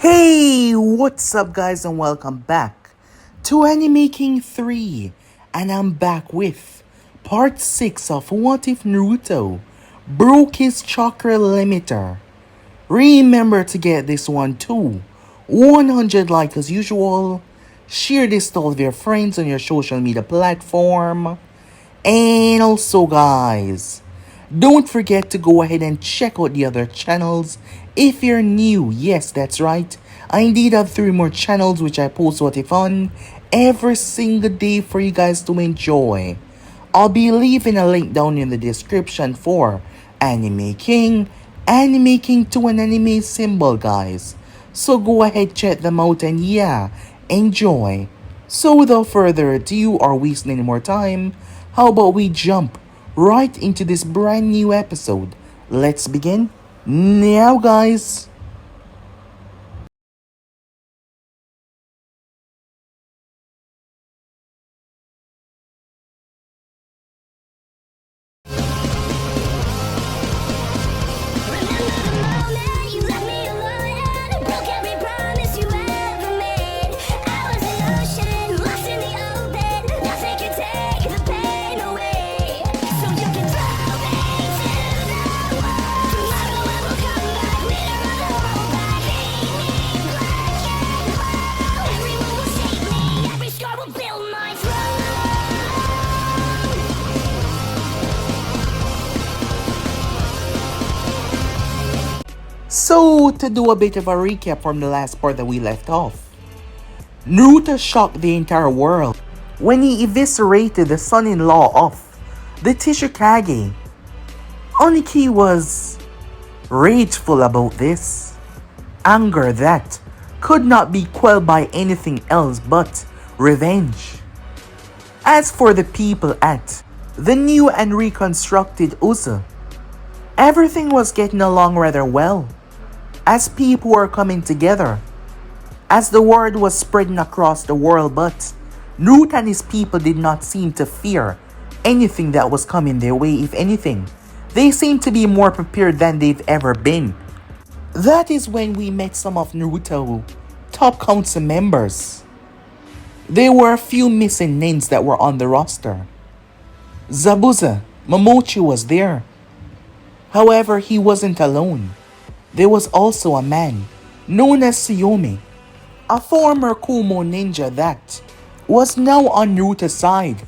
Hey, what's up guys and welcome back to Anime King 3 and I'm back with part 6 of What If Naruto broke his chakra limiter. Remember to get this one too. 100 like as usual. Share this to all of your friends on your social media platform. And also guys, don't forget to go ahead and check out the other channels if you're new. Yes, that's right. I indeed have 3 more channels which I post what if on every single day for you guys to enjoy. I'll be leaving a link down in the description for Anime King, Anime King 2 and Anime Symbol guys. So go ahead, check them out and yeah, enjoy. So without further ado or wasting any more time, how about we jump right into this brand new episode. Let's begin now guys. So, to do a bit of a recap from the last part that we left off, Naruto shocked the entire world when he eviscerated the son-in-law of the Hokage. Oniki was rageful about this, anger that could not be quelled by anything else but revenge. As for the people at the new and reconstructed Usa, everything was getting along rather well, as people were coming together, as the word was spreading across the world, but Naruto and his people did not seem to fear anything that was coming their way. If anything, they seemed to be more prepared than they've ever been. That is when we met some of Naruto's top council members. There were a few missing names that were on the roster. Zabuza, Momochi was there. However, he wasn't alone. There was also a man known as Tsuyomi, a former Kumo ninja that was now on Naruto's side.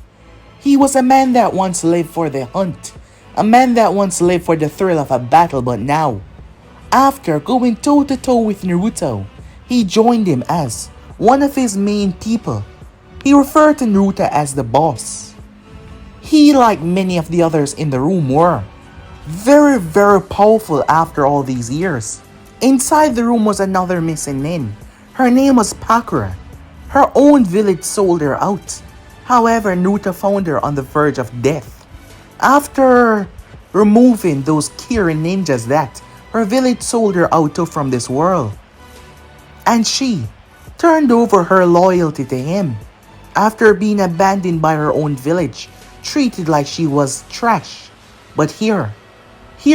He was a man that once lived for the hunt, a man that once lived for the thrill of a battle, but now, after going toe-to-toe with Naruto, he joined him as one of his main people. He referred to Naruto as the boss. He, like many of the others in the room, were very powerful after all these years. Inside the room was another missing nin. Her name was Chakra. Her own village sold her out. However, Naruto found her on the verge of death. After removing those Kirin ninjas that her village sold her out to from this world. And she turned over her loyalty to him after being abandoned by her own village, treated like she was trash. But here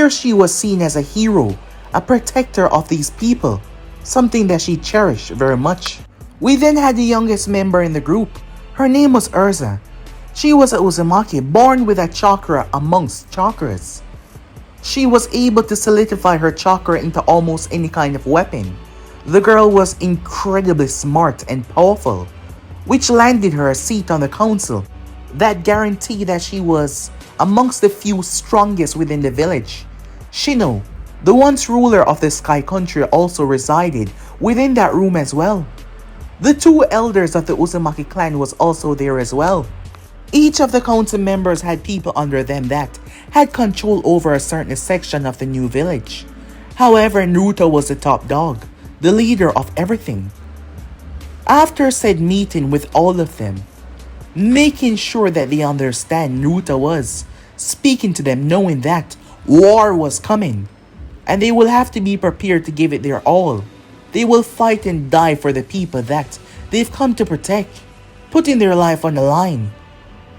she was seen as a hero, a protector of these people, something that she cherished very much. We then had the youngest member in the group. Her name was Urza. She was a Uzumaki, born with a chakra amongst chakras. She was able to solidify her chakra into almost any kind of weapon. The girl was incredibly smart and powerful, which landed her a seat on the council that guaranteed that she was amongst the few strongest within the village. Shino, the once ruler of the Sky Country, also resided within that room as well. The 2 elders of the Uzumaki clan was also there as well. Each of the council members had people under them that had control over a certain section of the new village. However, Naruto was the top dog, the leader of everything. After said meeting with all of them, making sure that they understand, Naruto was speaking to them knowing that war was coming and they will have to be prepared to give it their all. They will fight and die for the people that they've come to protect, putting their life on the line.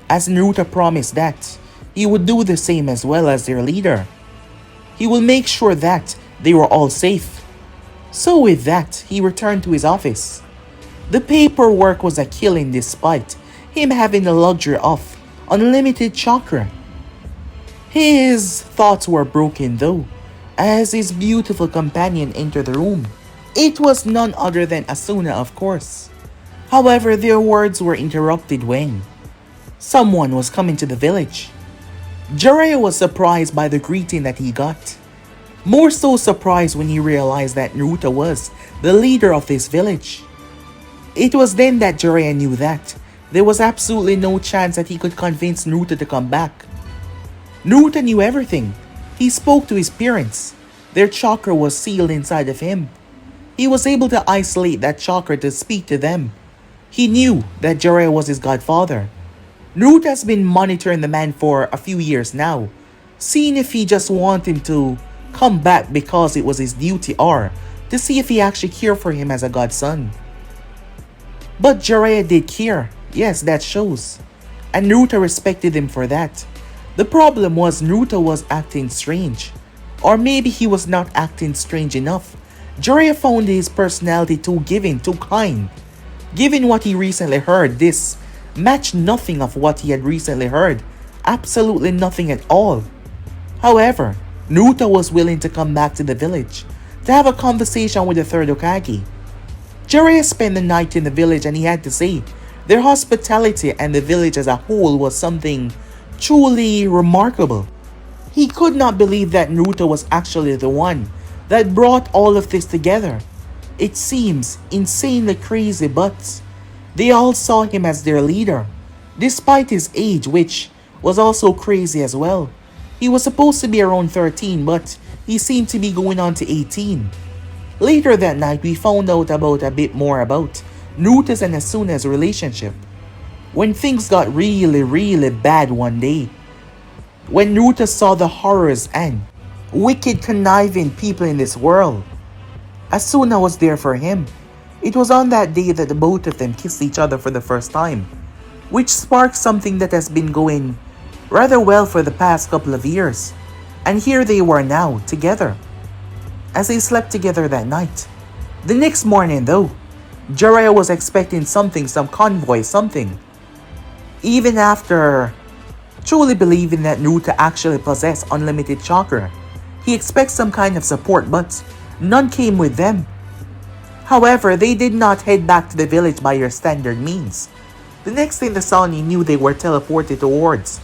As Naruto promised that he would do the same as well as their leader. He will make sure that they were all safe. So with that, he returned to his office. The paperwork was a killing despite him having the luxury of unlimited chakra. His thoughts were broken though, as his beautiful companion entered the room. It was none other than Asuna, of course. However, their words were interrupted when someone was coming to the village. Jiraiya was surprised by the greeting that he got. More so surprised when he realized that Naruto was the leader of this village. It was then that Jiraiya knew that there was absolutely no chance that he could convince Naruto to come back. Naruto knew everything. He spoke to his parents. Their chakra was sealed inside of him. He was able to isolate that chakra to speak to them. He knew that Jiraiya was his godfather. Naruto has been monitoring the man for a few years now, seeing if he just wanted him to come back because it was his duty or to see if he actually cared for him as a godson. But Jiraiya did care, yes, that shows. And Naruto respected him for that. The problem was Naruto was acting strange. Or maybe he was not acting strange enough. Jiraiya found his personality too giving, too kind. Given what he recently heard, this matched nothing of what he had recently heard. Absolutely nothing at all. However, Naruto was willing to come back to the village to have a conversation with the third Hokage. Jiraiya spent the night in the village and he had to say, their hospitality and the village as a whole was something truly remarkable. He could not believe that Naruto was actually the one that brought all of this together. It seems insanely crazy, but they all saw him as their leader, despite his age, which was also crazy as well. He was supposed to be around 13, but he seemed to be going on to 18. Later that night, we found out a bit more about Naruto's and Asuna's relationship. When things got really bad one day, when Naruto saw the horrors and wicked conniving people in this world, Asuna was there for him. It was on that day that the both of them kissed each other for the first time, which sparked something that has been going rather well for the past couple of years. And here they were now, together, as they slept together that night. The next morning though, Jiraiya was expecting something, some convoy, something. Even after truly believing that Naruto actually possessed unlimited chakra, he expects some kind of support, but none came with them. However, they did not head back to the village by your standard means. The next thing the Sani knew, they were teleported towards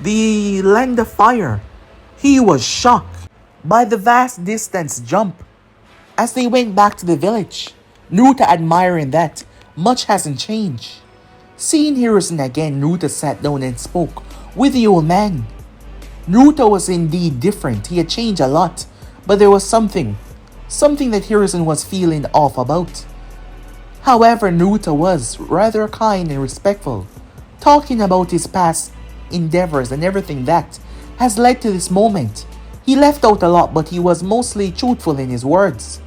the land of fire. He was shocked by the vast distance jump. As they went back to the village, Naruto admiring that much hasn't changed. Seeing Hiruzen again, Naruto sat down and spoke with the old man. Naruto was indeed different. He had changed a lot, but there was something that Hiruzen was feeling off about. However, Naruto was rather kind and respectful, talking about his past endeavors and everything that has led to this moment. He left out a lot, but he was mostly truthful in his words.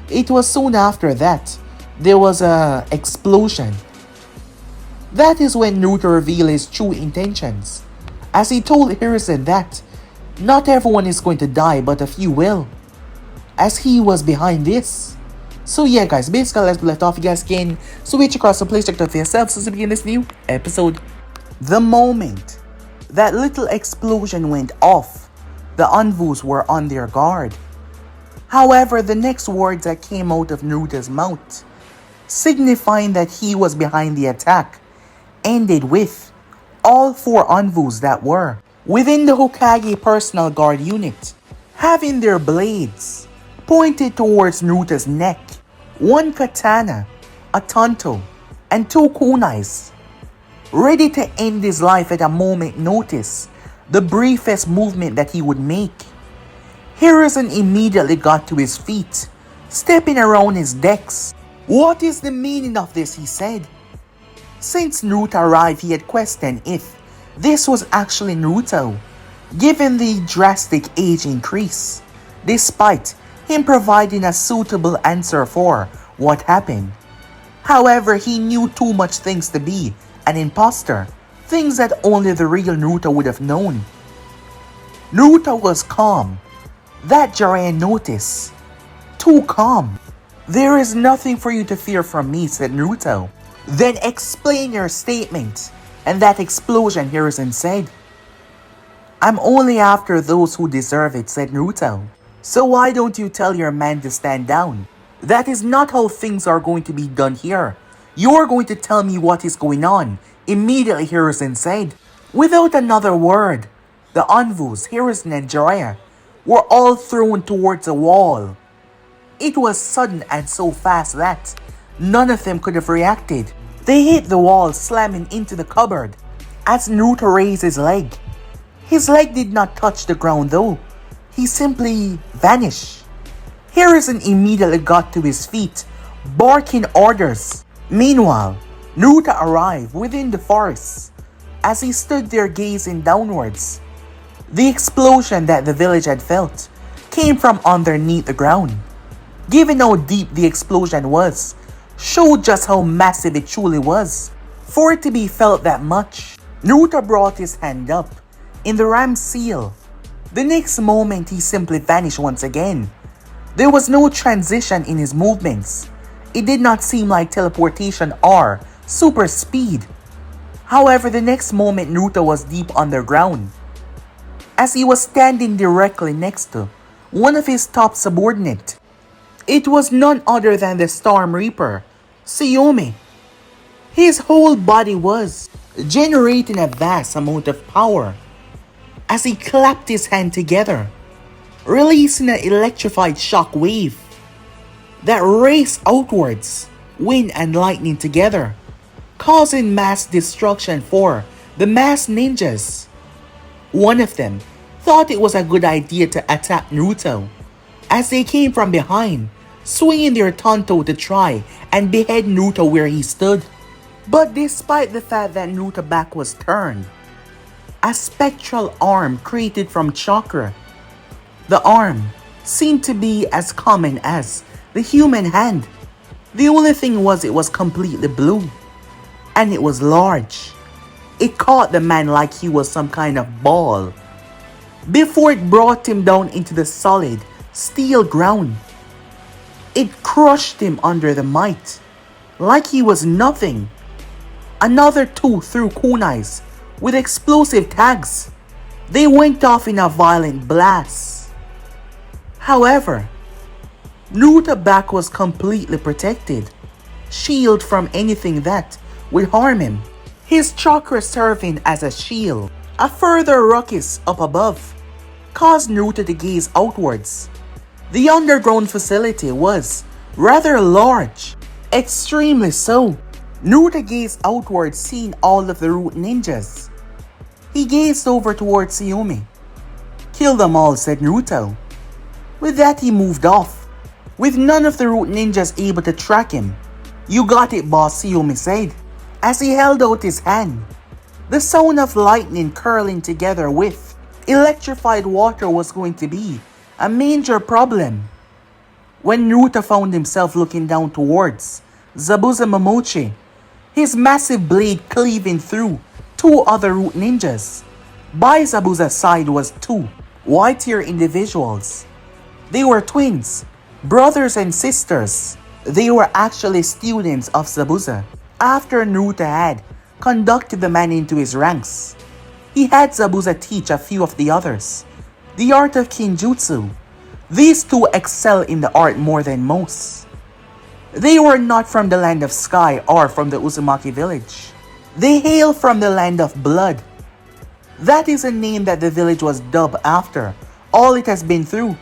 It was soon after that there was an explosion. That is when Naruto revealed his true intentions, as he told Hiruzen that not everyone is going to die, but a few will, as he was behind this. So yeah guys, basically as we left off, you guys can switch across and please check it out for yourselves as we begin this new episode. The moment that little explosion went off, the Anvus were on their guard. However, the next words that came out of Naruto's mouth, signifying that he was behind the attack, ended with all four Anvus that were within the Hokage personal guard unit having their blades pointed towards Naruto's neck, one katana, a tanto, and two kunais, ready to end his life at a moment's notice, the briefest movement that he would make. Hiruzen immediately got to his feet, stepping around his decks. What is the meaning of this, he said. Since Naruto arrived, he had questioned if this was actually Naruto, given the drastic age increase, despite him providing a suitable answer for what happened. However, he knew too much things to be an imposter, things that only the real Naruto would have known. Naruto was calm. That Jiraiya noticed. Too calm. There is nothing for you to fear from me, said Naruto. Then explain your statement. And that explosion Hiruzen said. I'm only after those who deserve it, said Naruto. So why don't you tell your man to stand down? That is not how things are going to be done here. You're going to tell me what is going on, immediately Hiruzen said. Without another word, the Anvus, Hiruzen and Jiraiya were all thrown towards a wall. It was sudden and so fast that none of them could have reacted. They hit the wall, slamming into the cupboard. As Naruto raised his leg did not touch the ground though. He simply vanished. Hiruzen immediately got to his feet, barking orders. Meanwhile, Naruto arrived within the forest. As he stood there gazing downwards, the explosion that the village had felt came from underneath the ground. Given how deep the explosion was, showed just how massive it truly was. For it to be felt that much, Naruto brought his hand up in the ram's seal. The next moment he simply vanished once again. There was no transition in his movements. It did not seem like teleportation or super speed. However, the next moment Naruto was deep underground, as he was standing directly next to one of his top subordinates. It was none other than the Storm Reaper, Tsuyomi. His whole body was generating a vast amount of power as he clapped his hand together, releasing an electrified shock wave that raced outwards, wind and lightning together, causing mass destruction for the masked ninjas. One of them thought it was a good idea to attack Naruto, as they came from behind, swinging their tanto to try and behead Naruto where he stood. But despite the fact that Naruto's back was turned, a spectral arm created from Chakra. The arm seemed to be as common as the human hand. The only thing was it was completely blue, and it was large. It caught the man like he was some kind of ball, before it brought him down into the solid steel ground. It crushed him under the might, like he was nothing. Another two threw kunais with explosive tags. They went off in a violent blast. However, Naruto's back was completely protected, shielded from anything that would harm him. His chakra serving as a shield. A further ruckus up above caused Naruto to gaze outwards. The underground facility was rather large, extremely so. Naruto gazed outwards, seeing all of the root ninjas. He gazed over towards Tsuyomi. Kill them all, said Naruto. With that he moved off, with none of the root ninjas able to track him. You got it, boss, Tsuyomi said, as he held out his hand. The sound of lightning curling together with electrified water was going to be a major problem. When Naruto found himself looking down towards Zabuza Momochi, his massive blade cleaving through two other root ninjas. By Zabuza's side was two white-haired individuals. They were twins, brothers and sisters. They were actually students of Zabuza. After Naruto had conducted the man into his ranks, he had Zabuza teach a few of the others the art of Kinjutsu. These two excel in the art more than most. They were not from the land of sky or from the Uzumaki village. They hail from the land of blood. That is a name that the village was dubbed after all it has been through.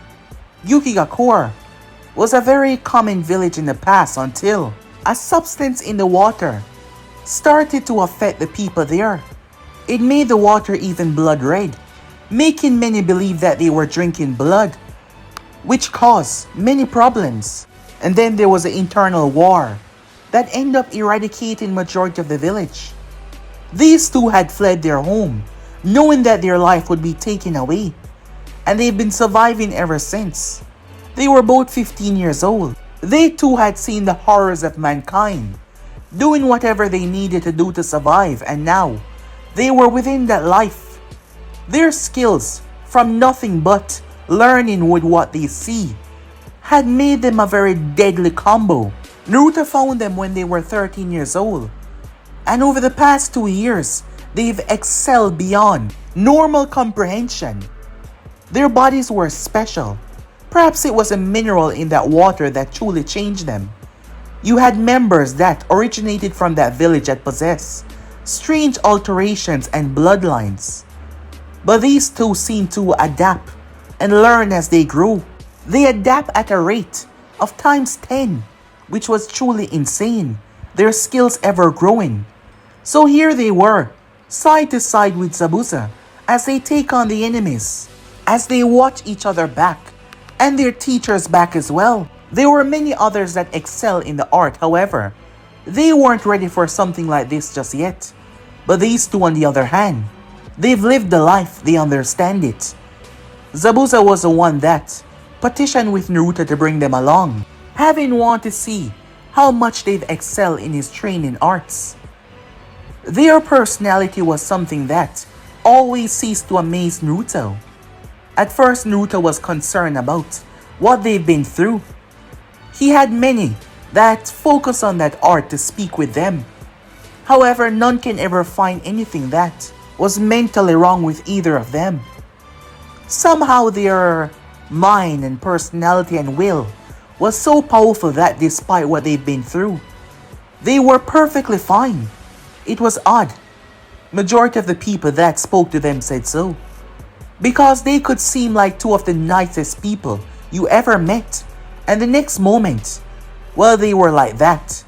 Yukigakure was a very common village in the past until a substance in the water started to affect the people there. It made the water even blood red, making many believe that they were drinking blood, which caused many problems. And then there was an internal war that ended up eradicating majority of the village. These two had fled their home, knowing that their life would be taken away, and they've been surviving ever since. They were both 15 years old. They too had seen the horrors of mankind, doing whatever they needed to do to survive, and now they were within that life. Their skills from nothing but learning with what they see had made them a very deadly combo. Naruto found them when they were 13 years old, and over the past 2 years, they've excelled beyond normal comprehension. Their bodies were special. Perhaps it was a mineral in that water that truly changed them. You had members that originated from that village that possessed strange alterations and bloodlines. But these two seemed to adapt and learn as they grew. They adapt at a rate of times 10, which was truly insane, their skills ever growing. So here they were, side to side with Zabuza, as they take on the enemies, as they watch each other back, and their teachers back as well. There were many others that excel in the art, however. They weren't ready for something like this just yet. But these two on the other hand, they've lived the life, they understand it. Zabuza was the one that petitioned with Naruto to bring them along, having wanted to see how much they've excelled in his training arts. Their personality was something that always ceased to amaze Naruto. At first, Naruto was concerned about what they've been through. He had many that focus on that art to speak with them. However, none can ever find anything that was mentally wrong with either of them. Somehow their mind and personality and will was so powerful that despite what they've been through, they were perfectly fine. It was odd. Majority of the people that spoke to them said so, because they could seem like two of the nicest people you ever met, and the next moment, well, they were like that,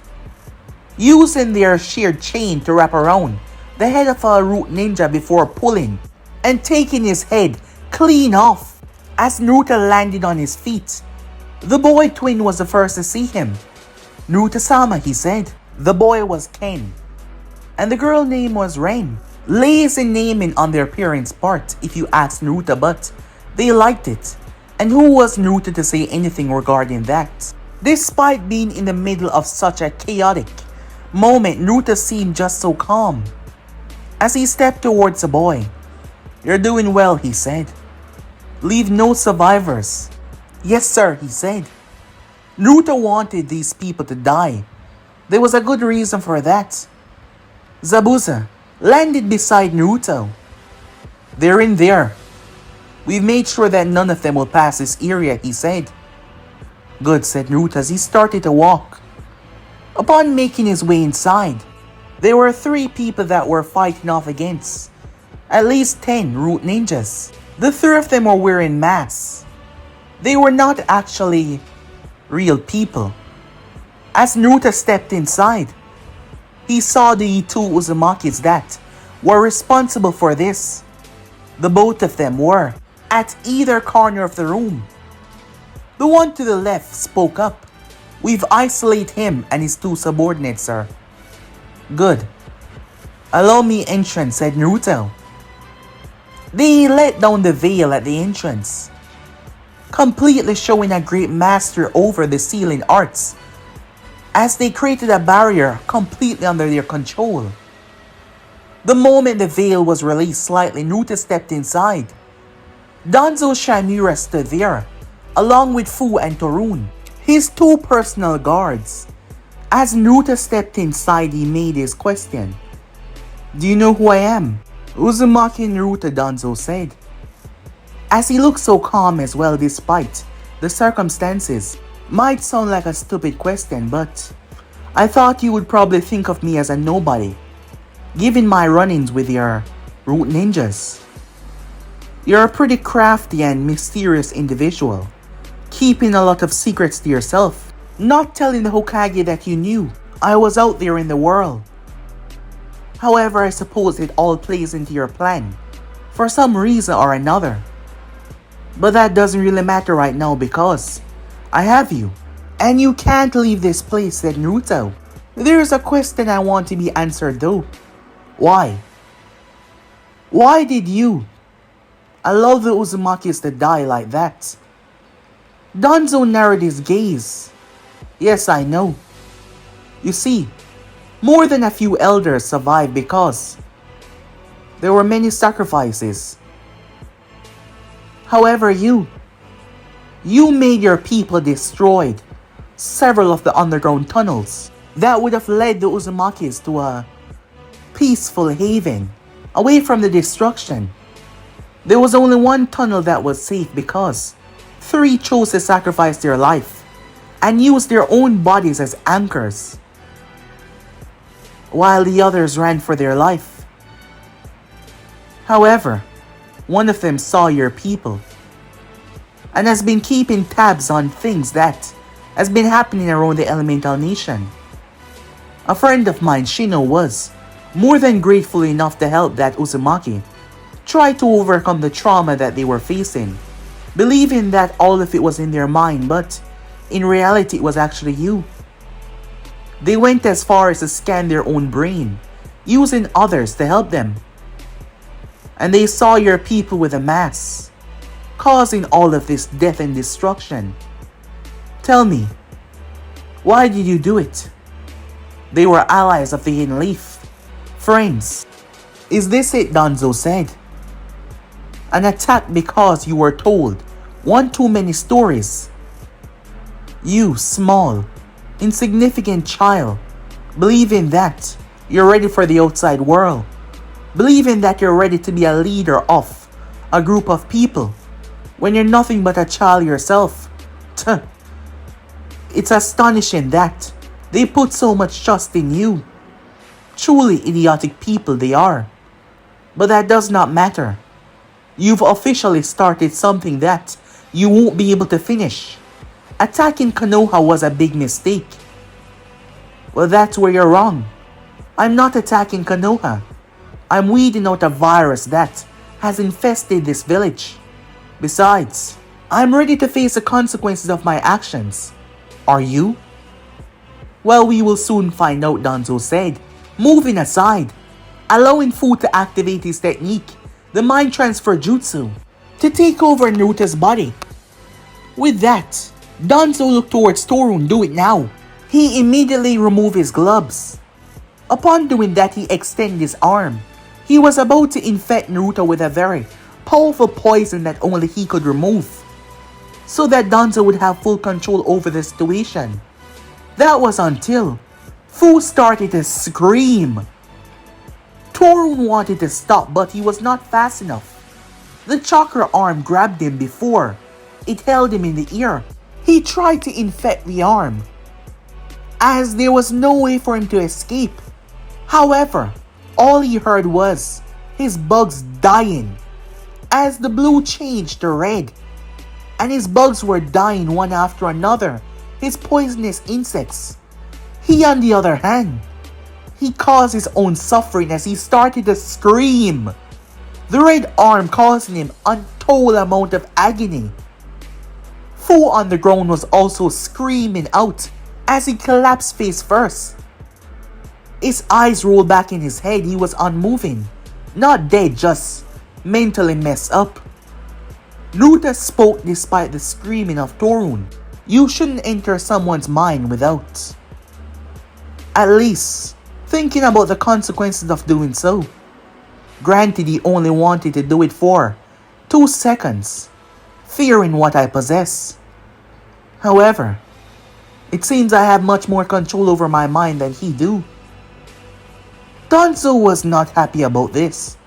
using their sheared chain to wrap around the head of a root ninja before pulling and taking his head clean off. As Naruto landed on his feet, the boy twin was the first to see him. "Naruto-sama," he said. The boy was Ken, and the girl name was Ren. Lazy naming on their parents' part, if you ask Naruto, but they liked it. And who was Naruto to say anything regarding that? Despite being in the middle of such a chaotic moment, Naruto seemed just so calm. As he stepped towards the boy, "You're doing well," he said. "Leave no survivors." "Yes, sir," he said. Naruto wanted these people to die. There was a good reason for that. Zabuza landed beside Naruto. "They're in there. We've made sure that none of them will pass this area," he said. "Good," said Naruto as he started to walk. Upon making his way inside, there were 3 people that were fighting off against at least 10 root ninjas. The 3 of them were wearing masks. They were not actually real people. As Naruto stepped inside, he saw the 2 Uzumakis that were responsible for this. The both of them were at either corner of the room. The one to the left spoke up. "We've isolated him and his 2 subordinates, sir." "Good. Allow me entrance," said Naruto. They let down the veil at the entrance, completely showing a great master over the sealing arts, as they created a barrier completely under their control. The moment the veil was released slightly, Naruto stepped inside. Danzo Shamura stood there, along with Fu and Torun, his 2 personal guards. As Naruto stepped inside, he made his question. "Do you know who I am?" "Uzumaki Naruto," Danzo said, as he looked so calm as well despite the circumstances. "Might sound like a stupid question, but I thought you would probably think of me as a nobody, given my run-ins with your root ninjas. You're a pretty crafty and mysterious individual, keeping a lot of secrets to yourself, not telling the Hokage that you knew I was out there in the world. However, I suppose it all plays into your plan, for some reason or another. But that doesn't really matter right now because I have you, and you can't leave this place," said Naruto. "There's a question I want to be answered though. Why? Why did you allow the Uzumakis to die like that?" Danzo narrowed his gaze. "Yes, I know. You see, more than a few elders survived because there were many sacrifices. However, You made your people destroyed several of the underground tunnels that would have led the Uzumakis to a peaceful haven away from the destruction. There was only one tunnel that was safe because 3 chose to sacrifice their life and use their own bodies as anchors, while the others ran for their life. However, one of them saw your people and has been keeping tabs on things that has been happening around the Elemental Nation. A friend of mine, Shino, was more than grateful enough to help that Uzumaki try to overcome the trauma that they were facing, believing that all of it was in their mind, but in reality it was actually you. They went as far as to scan their own brain, using others to help them. And they saw your people with a mass, causing all of this death and destruction. Tell me, why did you do it? They were allies of the Hidden Leaf, friends. Is this it? Danzo said. An attack because you were told one too many stories. You, small, insignificant child, believing that you're ready for the outside world, believing that you're ready to be a leader of a group of people, when you're nothing but a child yourself. It's astonishing that they put so much trust in you. Truly idiotic people they are. But that does not matter. You've officially started something that you won't be able to finish. Attacking Konoha was a big mistake. Well, that's where you're wrong. I'm not attacking Konoha. I'm weeding out a virus that has infested this village. Besides, I'm ready to face the consequences of my actions. Are you? Well, we will soon find out, Danzo said, moving aside, allowing Fu to activate his technique, the mind transfer jutsu, to take over Naruto's body. With that, Danzo looked towards Torun. Do it now. He immediately removed his gloves. Upon doing that, he extended his arm. He was about to infect Naruto with a very powerful poison that only he could remove, so that Danzo would have full control over the situation. That was until Fu started to scream. Torun wanted to stop, but he was not fast enough. The chakra arm grabbed him before it held him in the ear. He tried to infect the arm, as there was no way for him to escape. However, all he heard was his bugs dying, as the blue changed to red, and his bugs were dying one after another, his poisonous insects. He, on the other hand, he caused his own suffering as he started to scream, the red arm causing him untold amount of agony. Fu on the ground was also screaming out as he collapsed face first. His eyes rolled back in his head. He was unmoving, not dead, just mentally messed up. Naruto spoke despite the screaming of Torun. You shouldn't enter someone's mind without at least thinking about the consequences of doing so. Granted, he only wanted to do it for 2 seconds, fearing what I possess. However, it seems I have much more control over my mind than he do. Danzo was not happy about this,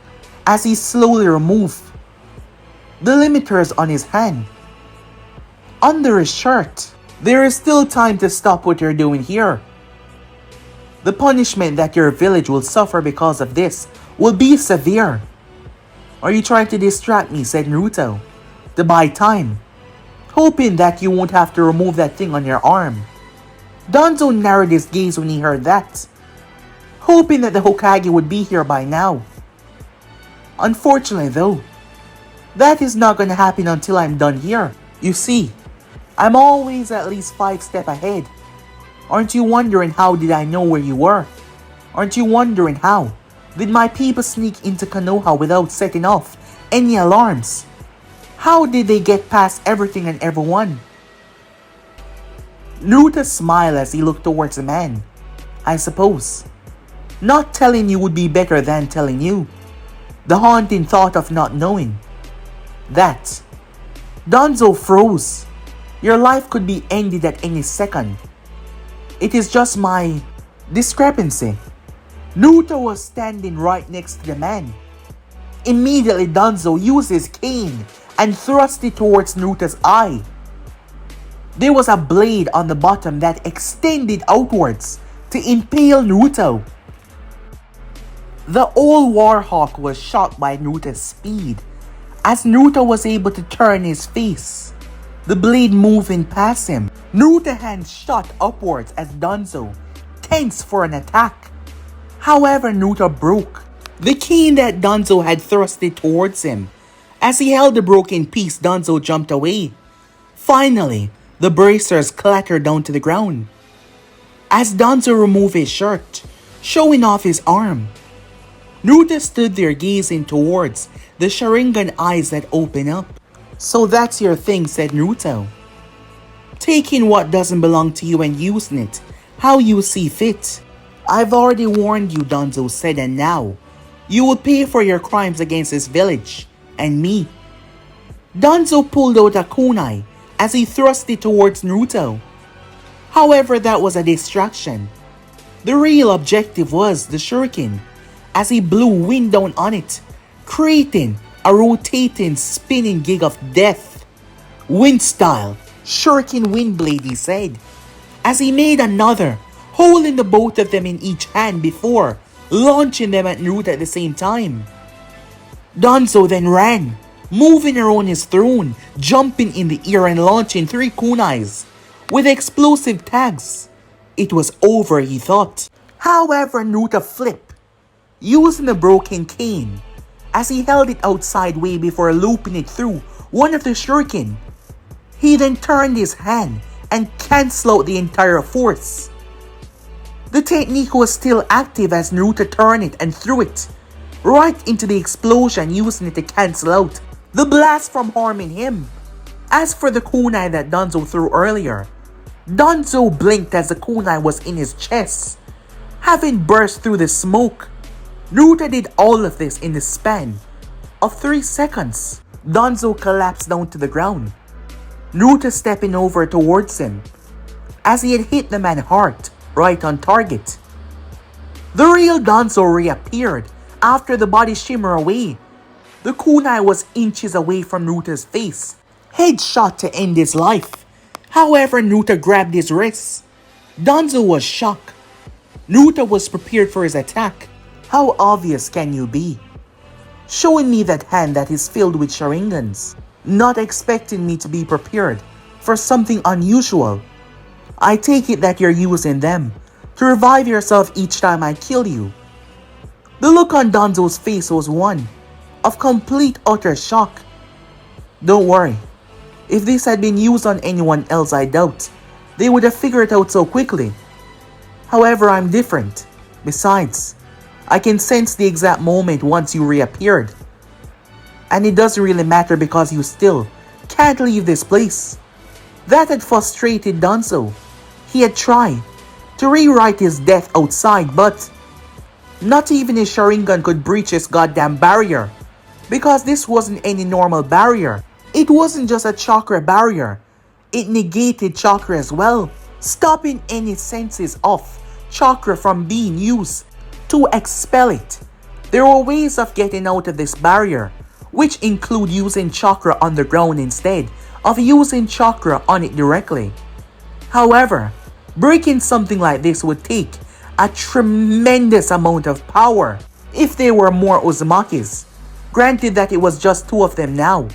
as he slowly removed the limiters on his hand. Under his shirt, there is still time to stop what you're doing here. The punishment that your village will suffer because of this will be severe. Are you trying to distract me? Said Naruto, to buy time, hoping that you won't have to remove that thing on your arm. Danzo narrowed his gaze when he heard that, hoping that the Hokage would be here by now. Unfortunately though, that is not going to happen until I'm done here. You see, I'm always at least 5 steps ahead. Aren't you wondering how did I know where you were? Aren't you wondering how did my people sneak into Konoha without setting off any alarms? How did they get past everything and everyone? Naruto smiled as he looked towards the man. I suppose not telling you would be better than telling you. The haunting thought of not knowing. That Danzo froze. Your life could be ended at any second. It is just my discrepancy. Naruto was standing right next to the man. Immediately Danzo used his cane and thrust it towards Naruto's eye. There was a blade on the bottom that extended outwards to impale Naruto. The old Warhawk was shocked by Naruto's speed, as Naruto was able to turn his face, the blade moving past him. Naruto's hand shot upwards as Danzo tensed for an attack. However, Naruto broke the cane that Danzo had thrusted towards him. As he held the broken piece, Danzo jumped away. Finally, the bracers clattered down to the ground. As Danzo removed his shirt, showing off his arm, Naruto stood there gazing towards the Sharingan eyes that open up. "So that's your thing," said Naruto. "Taking what doesn't belong to you and using it how you see fit. I've already warned you," Danzo said, "and now you will pay for your crimes against this village and me." Danzo pulled out a kunai as he thrust it towards Naruto. However, that was a distraction. The real objective was the shuriken, as he blew wind down on it, creating a rotating, spinning gig of death. "Wind style, shuriken wind blade," he said, as he made another, holding the both of them in each hand before launching them at Naruto at the same time. Danzo then ran, moving around his throne, jumping in the air and launching 3 kunais with explosive tags. It was over, he thought. However, Naruto flipped, using the broken cane, as he held it out sideways before looping it through one of the shuriken. He then turned his hand and canceled out the entire force. The technique was still active as Naruto turned it and threw it right into the explosion, using it to cancel out the blast from harming him. As for the kunai that Danzo threw earlier, Danzo blinked as the kunai was in his chest, having burst through the smoke. Naruto did all of this in the span of 3 seconds. Danzo collapsed down to the ground, Naruto stepping over towards him, as he had hit the man's heart right on target. The real Danzo reappeared after the body shimmered away. The kunai was inches away from Naruto's face, headshot to end his life. However, Naruto grabbed his wrist. Danzo was shocked. Naruto was prepared for his attack. How obvious can you be? Showing me that hand that is filled with Sharingans, not expecting me to be prepared for something unusual. I take it that you're using them to revive yourself each time I kill you. The look on Danzo's face was one of complete utter shock. Don't worry, if this had been used on anyone else, I doubt they would have figured it out so quickly. However, I'm different. Besides, I can sense the exact moment once you reappeared. And it doesn't really matter because you still can't leave this place. That had frustrated Danzo. He had tried to rewrite his death outside, but not even his Sharingan could breach his goddamn barrier. Because this wasn't any normal barrier. It wasn't just a chakra barrier. It negated chakra as well, stopping any senses of chakra from being used to expel it. There were ways of getting out of this barrier, which include using chakra underground instead of using chakra on it directly. However, breaking something like this would take a tremendous amount of power if there were more Uzumakis. Granted that it was just 2 of them now.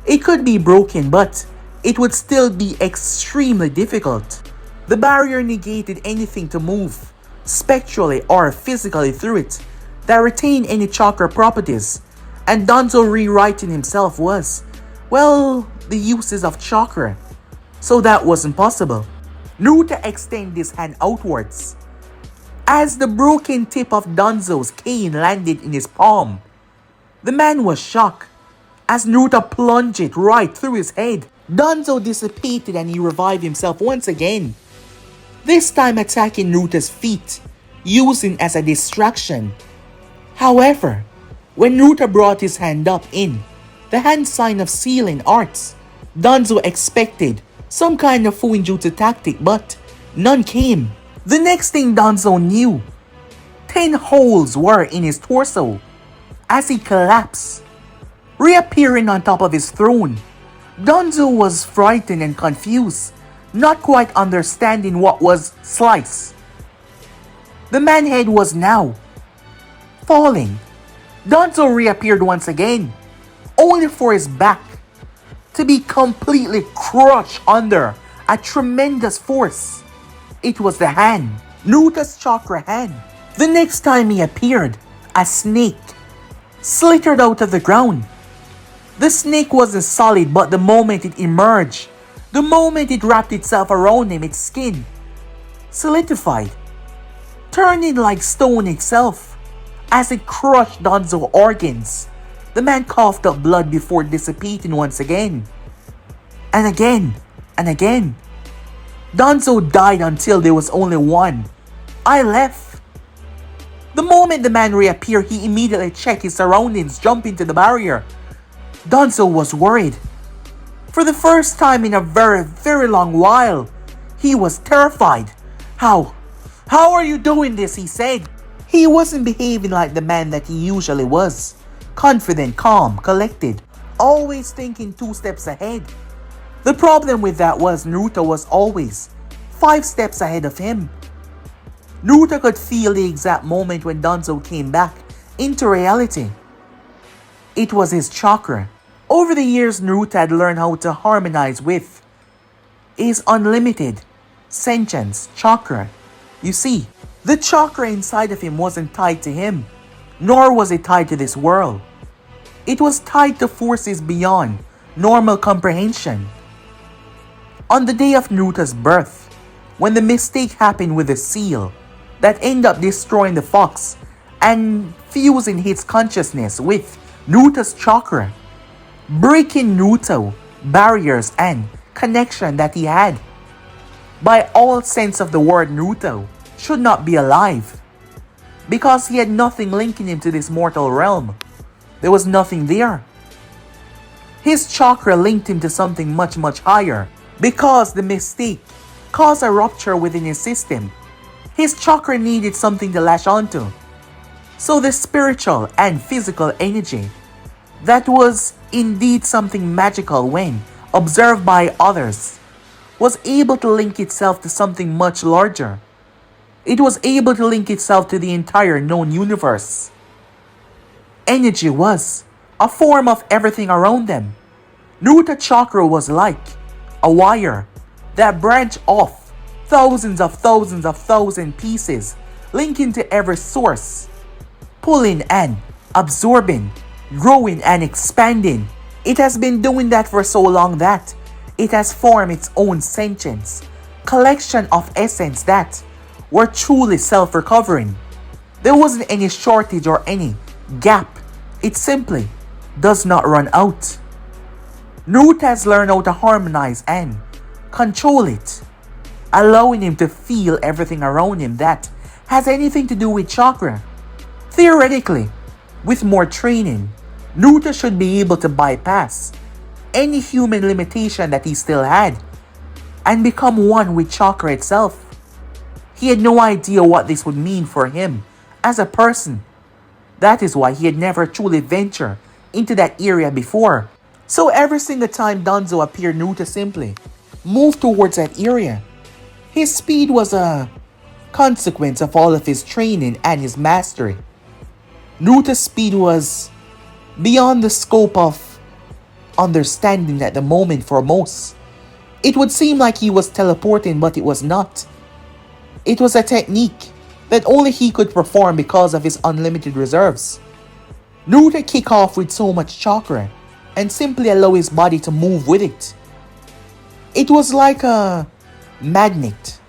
It could be broken, but it would still be extremely difficult. The barrier negated anything to move spectrally or physically through it that retained any chakra properties, and Danzo rewriting himself was, well, the uses of chakra. So that wasn't possible. Naruto extended his hand outwards as the broken tip of Danzo's cane landed in his palm. The man was shocked as Naruto plunged it right through his head. Danzo dissipated and he revived himself once again, this time attacking Naruto's feet, using as a distraction. However, when Naruto brought his hand up in the hand sign of sealing arts, Danzo expected some kind of Fuinjutsu tactic, but none came. The next thing Danzo knew, 10 holes were in his torso as he collapsed, reappearing on top of his throne. Danzo was frightened and confused, not quite understanding what was sliced. The man's head was now falling. Danzo reappeared once again, only for his back to be completely crushed under a tremendous force. It was the hand, Naruto's chakra hand. The next time he appeared, a snake slithered out of the ground. The snake wasn't solid, but the moment it emerged, the moment it wrapped itself around him, its skin solidified, turning like stone itself as it crushed Danzo's organs. The man coughed up blood before dissipating once again. And again, and again. Danzo died until there was only one eye left. The moment the man reappeared, he immediately checked his surroundings, jumping to the barrier. Danzo was worried. For the first time in a very long while, he was terrified. How are you doing this? He said. He wasn't behaving like the man that he usually was. Confident, calm, collected, always thinking 2 steps ahead. The problem with that was Naruto was always 5 steps ahead of him. Naruto could feel the exact moment when Danzo came back into reality. It was his chakra. Over the years, Naruto had learned how to harmonize with his unlimited sentience chakra. You see, the chakra inside of him wasn't tied to him, nor was it tied to this world. It was tied to forces beyond normal comprehension. On the day of Naruto's birth, when the mistake happened with the seal that ended up destroying the fox and fusing his consciousness with Naruto's chakra, breaking Naruto barriers and connection that he had. By all sense of the word, Naruto should not be alive, because he had nothing linking him to this mortal realm. There was nothing there. His chakra linked him to something much higher, because the mistake caused a rupture within his system. His chakra needed something to latch onto. So the spiritual and physical energy that was indeed something magical when observed by others was able to link itself to something much larger. It was able to link itself to the entire known universe. Energy was a form of everything around them. Naruto chakra was like a wire that branched off thousands of pieces, linking to every source, pulling and absorbing, growing and expanding. It has been doing that for so long that it has formed its own sentience, collection of essence that were truly self-recovering. There wasn't any shortage or any gap. It simply does not run out. Naruto has learned how to harmonize and control it, allowing him to feel everything around him that has anything to do with chakra. Theoretically, with more training, Naruto should be able to bypass any human limitation that he still had and become one with chakra itself. He had no idea what this would mean for him as a person. That is why he had never truly ventured into that area before. So every single time Danzo appeared, Naruto simply moved towards that area. His speed was a consequence of all of his training and his mastery. Naruto's speed was beyond the scope of understanding at the moment for most. It would seem like he was teleporting, but it was not. It was a technique that only he could perform because of his unlimited reserves. Naruto kicked off with so much chakra and simply allow his body to move with it. It was like a magnet,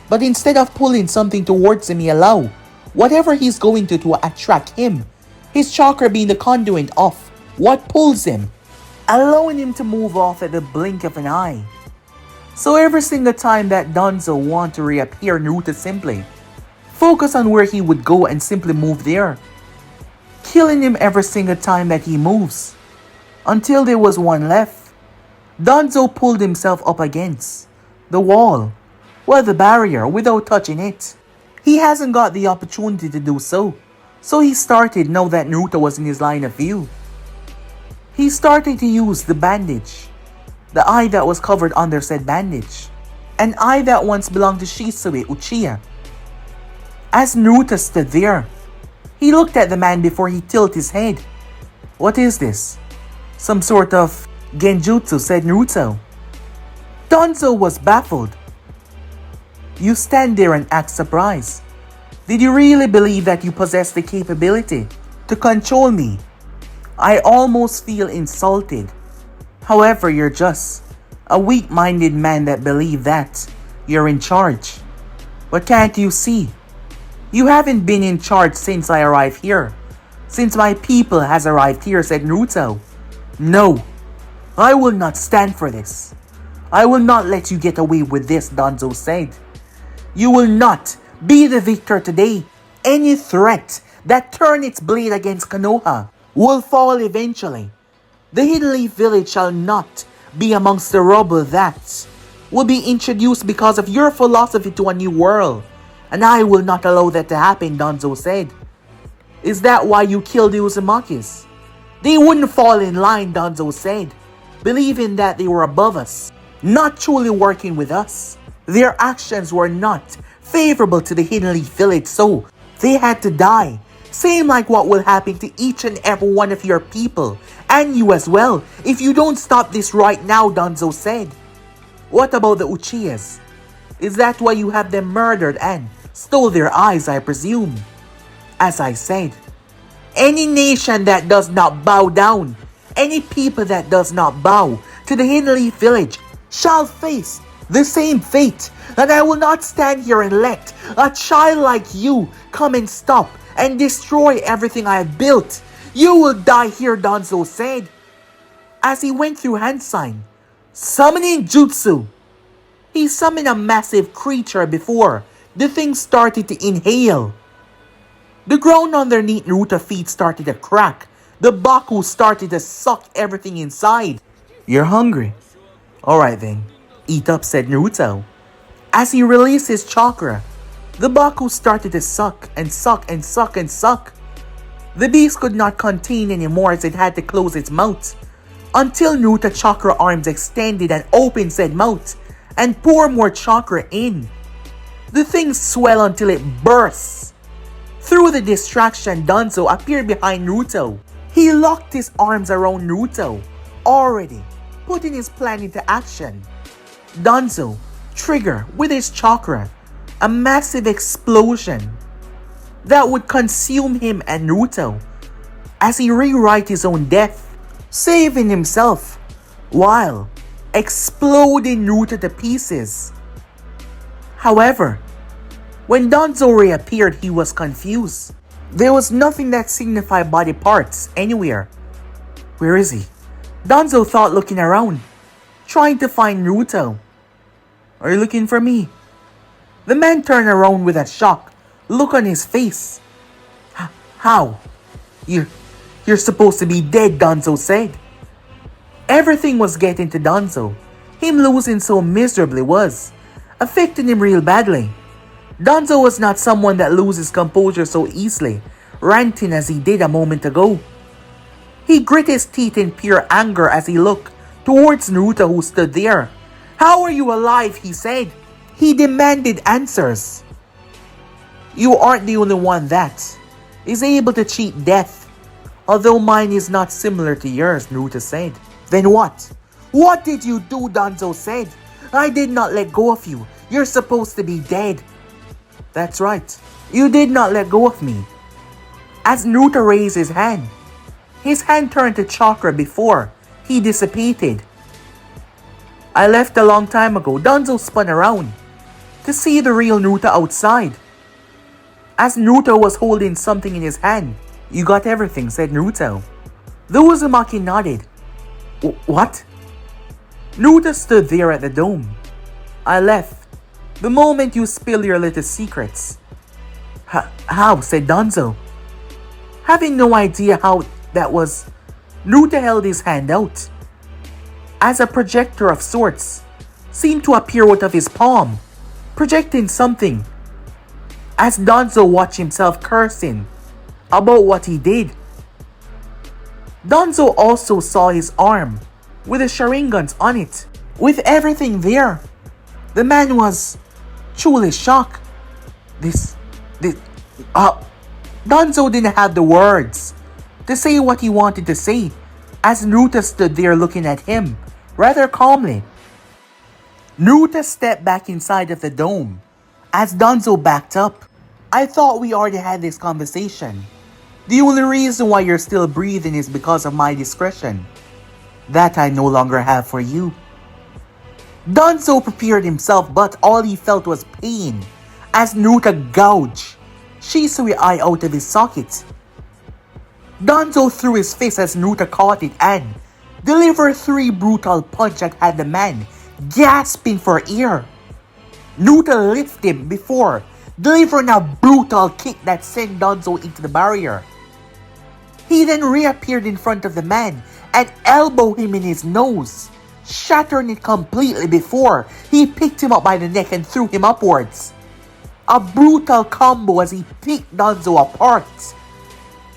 but instead of pulling something towards him, he allowed whatever he's going to attract him, his chakra being the conduit of what pulls him, allowing him to move off at the blink of an eye. So every single time that Danzo wanted to reappear, Naruto simply focused on where he would go and simply move there, killing him every single time that he moves, until there was one left. Danzo pulled himself up against the wall, well, the barrier, without touching it. He hasn't got the opportunity to do so. So he started now that Naruto was in his line of view. He started to use the bandage, the eye that was covered under said bandage, an eye that once belonged to Shisui Uchiha. As Naruto stood there, he looked at the man before he tilted his head. What is this? Some sort of genjutsu, said Naruto. Danzo was baffled. You stand there and act surprised. Did you really believe that you possess the capability to control me? I almost feel insulted. However, you're just a weak-minded man that believes that you're in charge. But can't you see? You haven't been in charge since I arrived here. Since my people has arrived here, said Naruto. No, I will not stand for this. I will not let you get away with this, Danzo said. You will not be the victor today. Any threat that turns its blade against Konoha will fall eventually. The Hidden Leaf Village shall not be amongst the rubble that will be introduced because of your philosophy to a new world. And I will not allow that to happen, Danzo said. Is that why you killed the Uzumakis? They wouldn't fall in line, Danzo said, believing that they were above us, not truly working with us. Their actions were not favorable to the Hidden Leaf Village, so they had to die. Same like what will happen to each and every one of your people, and you as well, if you don't stop this right now, Danzo said. What about the Uchihas? Is that why you have them murdered and stole their eyes, I presume? As I said, any nation that does not bow down, any people that does not bow to the Hidden Leaf Village shall face the same fate. That I will not stand here and let a child like you come and stop and destroy everything I have built. You will die here, Danzo said. As he went through hand sign, summoning jutsu, he summoned a massive creature before the thing started to inhale. The ground underneath Naruto's feet started to crack. The Baku started to suck everything inside. You're hungry? Alright then, eat up, said Naruto. As he released his chakra, the Baku started to suck and suck and suck and suck. The beast could not contain anymore as it had to close its mouth, until Naruto's chakra arms extended and opened said mouth and pour more chakra in. The thing swelled until it burst. Through the distraction, Danzo appeared behind Naruto. He locked his arms around Naruto, already putting his plan into action. Danzo triggered with his chakra a massive explosion that would consume him and Naruto as he rewrite his own death, saving himself while exploding Naruto to pieces. However, when Danzo reappeared, he was confused. There was nothing that signified body parts anywhere. Where is he? Danzo thought, looking around, trying to find Naruto. Are you looking for me? The man turned around with a shocked look on his face. How? You're supposed to be dead, Danzo said. Everything was getting to Danzo. Him losing so miserably was affecting him real badly. Danzo was not someone that loses composure so easily, ranting as he did a moment ago. He grit his teeth in pure anger as he looked towards Naruto, who stood there. How are you alive? He said. He demanded answers. You aren't the only one that is able to cheat death, although mine is not similar to yours, Naruto said. Then what? What did you do? Danzo said. I did not let go of you. You're supposed to be dead. That's right. You did not let go of me. As Naruto raised his hand turned to chakra before he dissipated. I left a long time ago. Danzo spun around to see the real Naruto outside. As Naruto was holding something in his hand. You got everything, said Naruto. The Uzumaki nodded. What? Naruto stood there at the dome. I left the moment you spill your little secrets. How? Said Danzo. Having no idea how that was, Naruto held his hand out. as a projector of sorts seemed to appear out of his palm, projecting something, as Danzo watched himself cursing about what he did. Danzo also saw his arm with the Sharingans on it. With everything there, the man was truly shocked. This, Danzo didn't have the words to say what he wanted to say, as Naruto stood there looking at him rather calmly. Naruto stepped back inside of the dome as Danzo backed up. I thought we already had this conversation. The only reason why you're still breathing is because of my discretion. That I no longer have for you. Danzo prepared himself, but all he felt was pain as Naruto gouged Shisui's eye out of his socket. Danzo threw his fist as Naruto caught it and delivered 3 brutal punches that had the man gasping for air. Naruto lifted him before delivering a brutal kick that sent Danzo into the barrier. He then reappeared in front of the man and elbowed him in his nose, shattering it completely before he picked him up by the neck and threw him upwards. A brutal combo as he picked Danzo apart.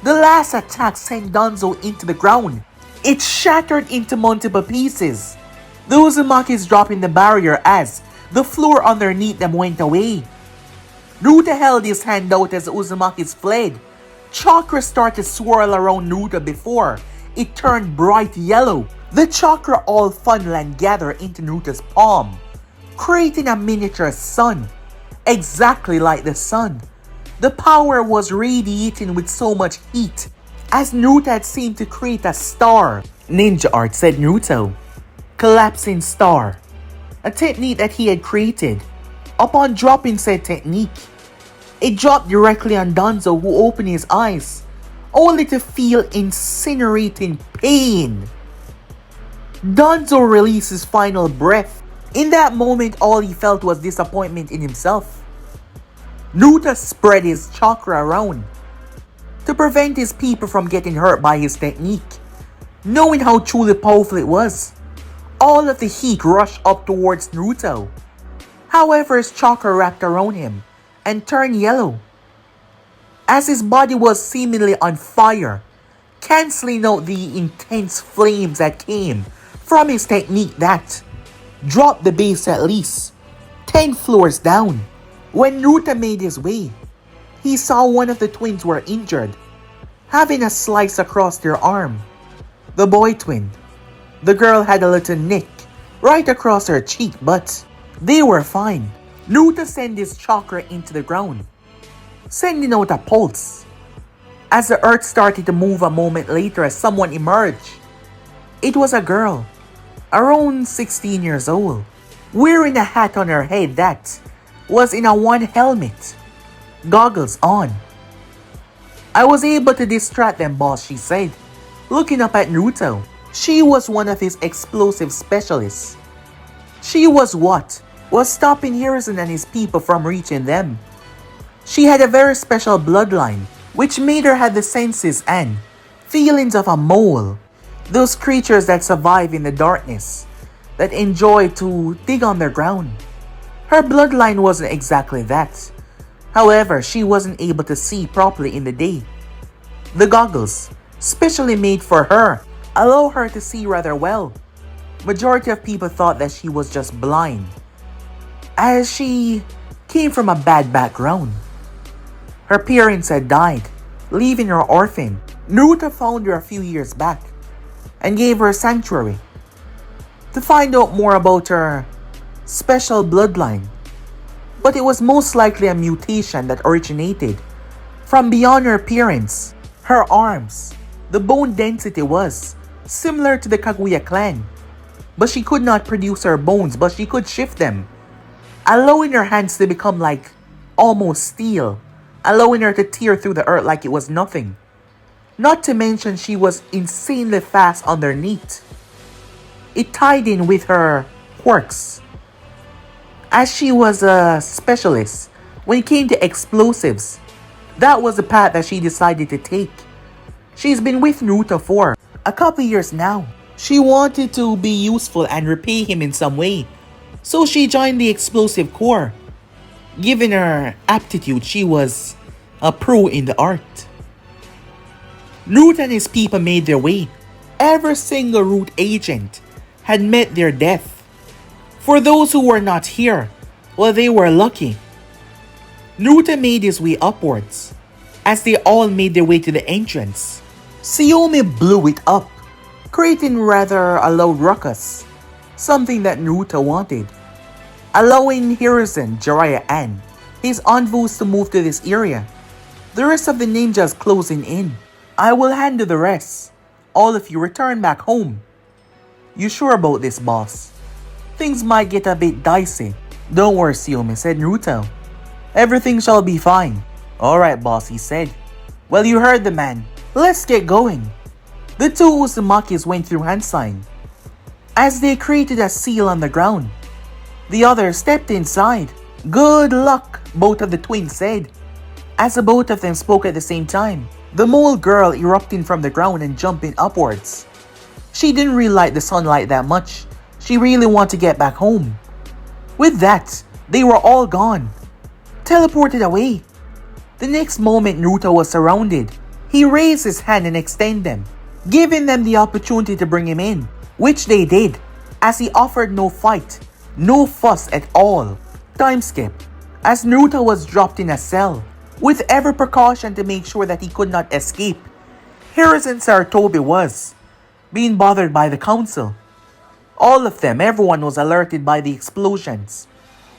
The last attack sent Danzo into the ground. It shattered into multiple pieces. The Uzumakis dropping the barrier as the floor underneath them went away. Naruto held his hand out as the Uzumakis fled. Chakra started to swirl around Naruto before it turned bright yellow. The chakra all funneled and gathered into Naruto's palm, creating a miniature sun, exactly like the sun. The power was radiating with so much heat, as Naruto had seemed to create a star. Ninja art, said Naruto. Collapsing star, a technique that he had created. Upon dropping said technique, it dropped directly on Danzo, who opened his eyes, only to feel incinerating pain. Danzo released his final breath. In that moment, all he felt was disappointment in himself. Naruto spread his chakra around to prevent his people from getting hurt by his technique. Knowing how truly powerful it was, all of the heat rushed up towards Naruto. However, his chakra wrapped around him and turned yellow, as his body was seemingly on fire, cancelling out the intense flames that came from his technique that dropped the base at least 10 floors down. When Naruto made his way, he saw one of the twins were injured, having a slice across their arm. The boy twin. The girl had a little nick right across her cheek, but they were fine. Naruto sent his chakra into the ground, sending out a pulse. As the earth started to move a moment later as someone emerged. It was a girl, around 16 years old, wearing a hat on her head that was in a one helmet, goggles on. I was able to distract them, boss, she said, looking up at Naruto. She was one of his explosive specialists. She was what was stopping Hiruzen and his people from reaching them. She had a very special bloodline, which made her have the senses and feelings of a mole. Those creatures that survive in the darkness, that enjoy to dig on their ground. Her bloodline wasn't exactly that. However, she wasn't able to see properly in the day. The goggles, specially made for her, allow her to see rather well. Majority of people thought that she was just blind, as she came from a bad background. Her parents had died, leaving her orphan. Naruto found her a few years back and gave her sanctuary. To find out more about her special bloodline, but it was most likely a mutation that originated from beyond her appearance. Her arms, the bone density was similar to the Kaguya clan, but she could not produce her bones, but she could shift them, allowing her hands to become like almost steel, allowing her to tear through the earth like it was nothing. Not to mention she was insanely fast underneath. It tied in with her quirks, as she was a specialist when it came to explosives. That was the path that she decided to take. She's been with Naruto for a couple years now. She wanted to be useful and repay him in some way, so she joined the explosive corps. Given her aptitude, she was a pro in the art. Naruto and his people made their way. Every single root agent had met their death. For those who were not here, well, they were lucky. Naruto made his way upwards. As they all made their way to the entrance, Xiaomi blew it up, creating rather a loud ruckus, something that Naruto wanted, allowing Hiruzen, Jiraiya, and his envoys to move to this area. The rest of the ninjas closing in. I will handle the rest. All of you return back home. You sure about this, boss? Things might get a bit dicey. Don't worry, Xiaomi, said Naruto. Everything shall be fine. Alright, boss, he said. Well, you heard the man. Let's get going. The two Uzumakis went through hand sign. As they created a seal on the ground, the others stepped inside. Good luck, both of the twins said. As the both of them spoke at the same time, the mole girl erupting from the ground and jumping upwards. She didn't really like the sunlight that much. She really wanted to get back home. With that, they were all gone. Teleported away. The next moment, Naruto was surrounded. He raised his hand and extended them, giving them the opportunity to bring him in, which they did, as he offered no fight, no fuss at all. Time skip. As Naruto was dropped in a cell, with every precaution to make sure that he could not escape, Hiruzen Sarutobi was being bothered by the council. All of them, everyone was alerted by the explosions.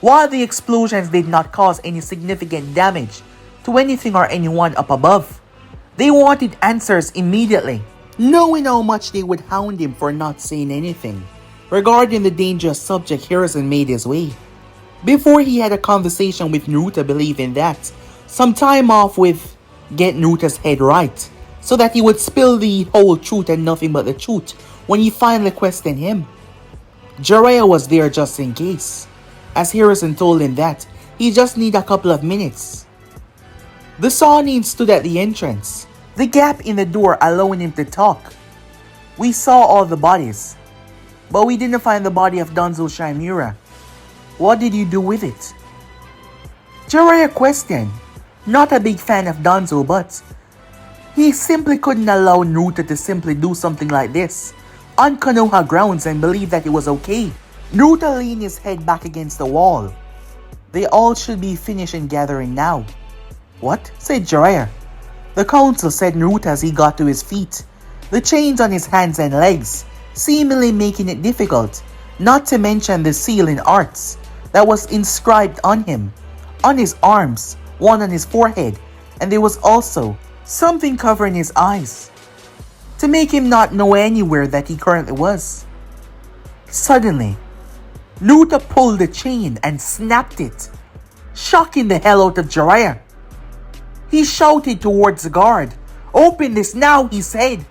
While the explosions did not cause any significant damage to anything or anyone up above, they wanted answers immediately, knowing how much they would hound him for not saying anything regarding the dangerous subject Hiruzen made his way. Before he had a conversation with Naruto, believing that some time off with get Naruto's head right, so that he would spill the whole truth and nothing but the truth when he finally questioned him. Jiraiya was there just in case, as Hiruzen told him that he just need a couple of minutes. The Sannin stood at the entrance, the gap in the door allowing him to talk. We saw all the bodies, but we didn't find the body of Danzo Shimura. What did you do with it? Jiraiya questioned. Not a big fan of Danzo, but he simply couldn't allow Naruto to simply do something like this on Konoha grounds and believe that it was okay. Naruto leaned his head back against the wall. They all should be finished and gathering now. What? Said Jiraiya. The council, said Naruto as he got to his feet, the chains on his hands and legs seemingly making it difficult, not to mention the seal in arts that was inscribed on him, on his arms, one on his forehead, and there was also something covering his eyes, to make him not know anywhere that he currently was. Suddenly, Naruto pulled the chain and snapped it, shocking the hell out of Jiraiya. He shouted towards the guard. Open this now, he said.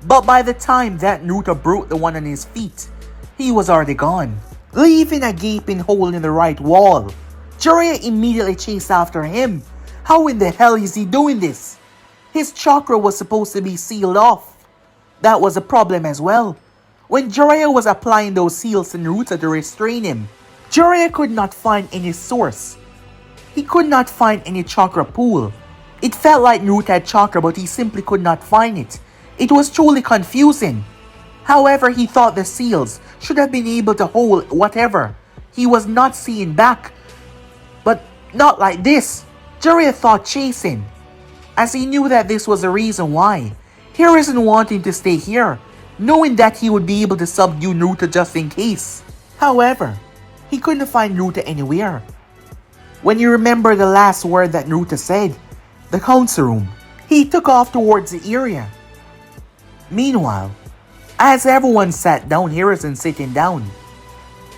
But by the time that Naruto broke the one on his feet, he was already gone, leaving a gaping hole in the right wall. Jiraiya immediately chased after him. How in the hell is he doing this? His chakra was supposed to be sealed off. That was a problem as well. When Jiraiya was applying those seals to Naruto to restrain him, Jiraiya could not find any source. He could not find any chakra pool. It felt like Naruto had chakra, but he simply could not find it. It was truly confusing. However, he thought the seals should have been able to hold whatever he was not seeing back. But not like this. Jiraiya thought chasing, as he knew that this was the reason why Hiruzen wanted to stay here, knowing that he would be able to subdue Naruto just in case. However, he couldn't find Naruto anywhere. When he remembered the last word that Naruto said, the council room, he took off towards the area. Meanwhile, as everyone sat down, Hiruzen sitting down,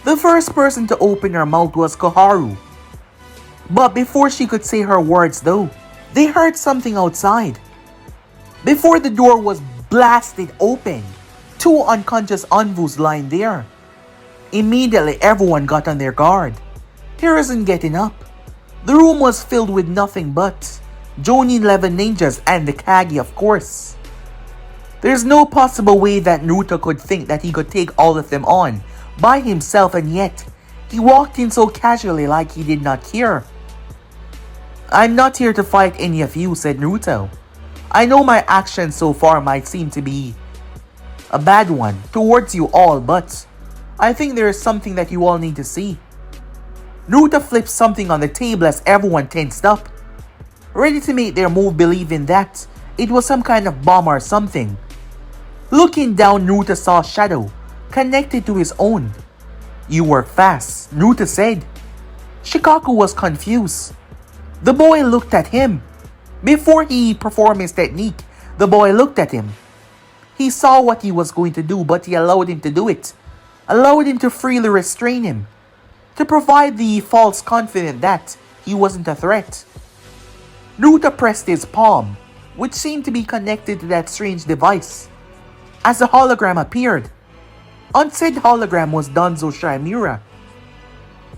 the first person to open her mouth was Koharu. But before she could say her words though, they heard something outside. Before the door was blasted open, two unconscious envoys lying there. Immediately everyone got on their guard. Hiruzen getting up. The room was filled with nothing but Jonin 11 ninjas and the Kage, of course. There's no possible way that Naruto could think that he could take all of them on by himself, and yet he walked in so casually like he did not care. "I'm not here to fight any of you," said Naruto. "I know my actions so far might seem to be a bad one towards you all, but I think there is something that you all need to see." Naruto flipped something on the table as everyone tensed up, ready to make their move, believing that it was some kind of bomb or something. Looking down, Naruto saw a shadow connected to his own. "You work fast," Naruto said. Shikaku was confused. The boy looked at him. Before he performed his technique, the boy looked at him. He saw what he was going to do, but he allowed him to do it. Allowed him to freely restrain him, to provide the false confidence that he wasn't a threat. Naruto pressed his palm, which seemed to be connected to that strange device, as a hologram appeared. On said hologram was Danzo Shimura.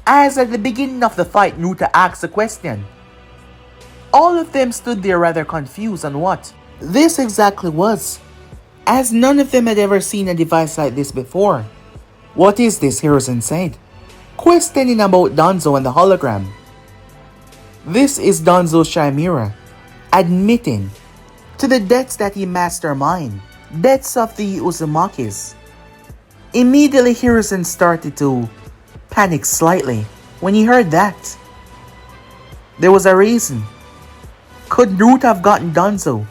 As at the beginning of the fight, Naruto asked a question. All of them stood there rather confused on what this exactly was, as none of them had ever seen a device like this before. "What is this?" Hiruzen said, questioning about Danzo and the hologram. "This is Danzo Shimura, admitting to the debts that he masterminded, debts of the Uzumakis." Immediately, Hiruzen started to panic slightly when he heard that. There was a reason. Could Naruto have gotten Danzo